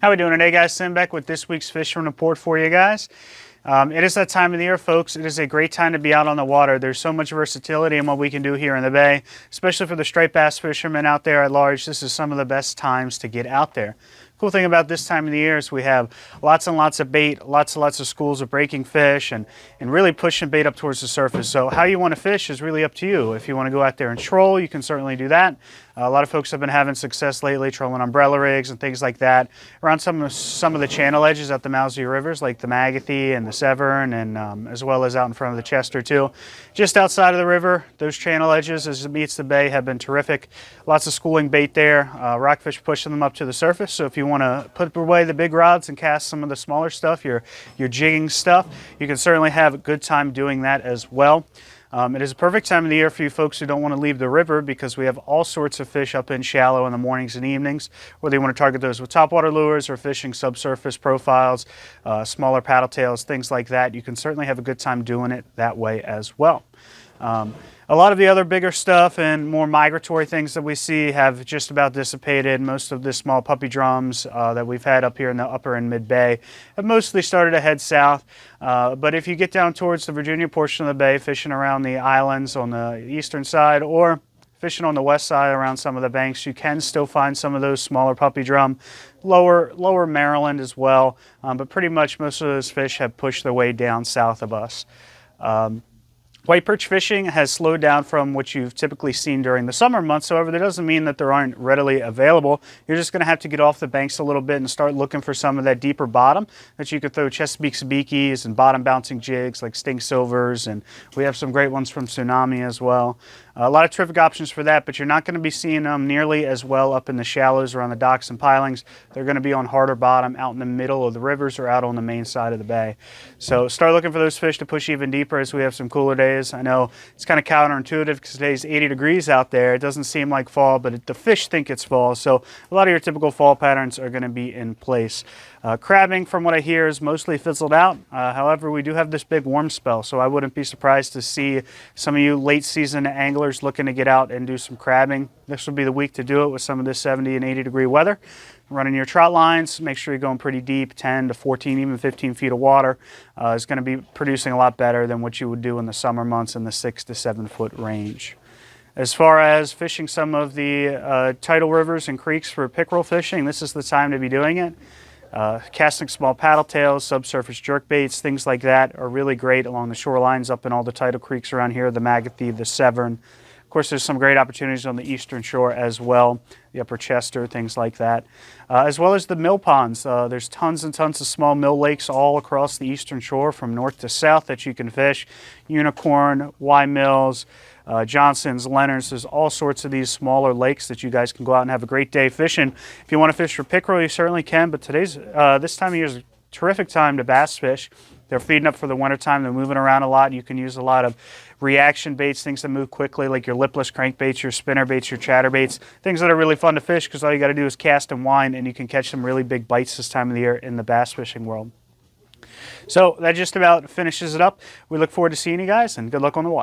How we doing today, guys? Tim back with this week's fishing report for you guys. It is that time of the year, folks. It is a great time to be out on the water. There's so much versatility in what we can do here in the bay, especially for the striped bass fishermen out there at large. This is some of the best times to get out there. Cool thing about this time of the year is we have lots and lots of bait, lots and lots of schools of breaking fish and really pushing bait up towards the surface. So how you want to fish is really up to you. If you want to go out there and troll, you can certainly do that. A lot of folks have been having success lately trolling umbrella rigs and things like that around some of the channel edges at the mouths of your rivers, like the Magothy and the Severn, and as well as out in front of the Chester too. Just outside of the river, those channel edges as it meets the bay have been terrific. Lots of schooling bait there, rockfish pushing them up to the surface. So if you want to put away the big rods and cast some of the smaller stuff, your jigging stuff, you can certainly have a good time doing that as well. It is a perfect time of the year for you folks who don't want to leave the river because we have all sorts of fish up in shallow in the mornings and evenings, whether you want to target those with topwater lures or fishing subsurface profiles, smaller paddle tails, things like that. You can certainly have a good time doing it that way as well. A lot of the other bigger stuff and more migratory things that we see have just about dissipated. Most of the small puppy drums that we've had up here in the upper and mid bay have mostly started to head south. But if you get down towards the Virginia portion of the bay, fishing around the islands on the eastern side or fishing on the west side around some of the banks, you can still find some of those smaller puppy drum, lower Maryland as well. But pretty much most of those fish have pushed their way down south of us. White perch fishing has slowed down from what you've typically seen during the summer months. However, that doesn't mean that they aren't readily available. You're just going to have to get off the banks a little bit and start looking for some of that deeper bottom that you could throw Chesapeake sabikis and bottom bouncing jigs like stink silvers, and we have some great ones from Tsunami as well. A lot of terrific options for that, but you're not going to be seeing them nearly as well up in the shallows or on the docks and pilings. They're going to be on harder bottom out in the middle of the rivers or out on the main side of the bay. So start looking for those fish to push even deeper as we have some cooler days. I know it's kind of counterintuitive because today's 80 degrees out there. It doesn't seem like fall, but the fish think it's fall. So a lot of your typical fall patterns are going to be in place. Crabbing, from what I hear, is mostly fizzled out. However, we do have this big warm spell, so I wouldn't be surprised to see some of you late season anglers looking to get out and do some crabbing. This would be the week to do it with some of this 70 and 80 degree weather. Running your trot lines, make sure you're going pretty deep, 10 to 14, even 15 feet of water is going to be producing a lot better than what you would do in the summer months in the 6 to 7 foot range. As far as fishing some of the tidal rivers and creeks for pickerel fishing, this is the time to be doing it. Casting small paddle tails, subsurface jerk baits, things like that are really great along the shorelines up in all the tidal creeks around here, the Magothy, the Severn. Of course, there's some great opportunities on the eastern shore as well, the upper Chester, things like that. As well as the mill ponds. There's tons and tons of small mill lakes all across the eastern shore from north to south that you can fish. Unicorn, Y Mills, Johnson's, Leonard's, there's all sorts of these smaller lakes that you guys can go out and have a great day fishing. If you want to fish for pickerel, you certainly can, but this time of year is a terrific time to bass fish. They're feeding up for the wintertime. They're moving around a lot. You can use a lot of reaction baits, things that move quickly, like your lipless crankbaits, your spinner baits, your chatterbaits, things that are really fun to fish because all you got to do is cast and wind, and you can catch some really big bites this time of the year in the bass fishing world. So that just about finishes it up. We look forward to seeing you guys, and good luck on the water.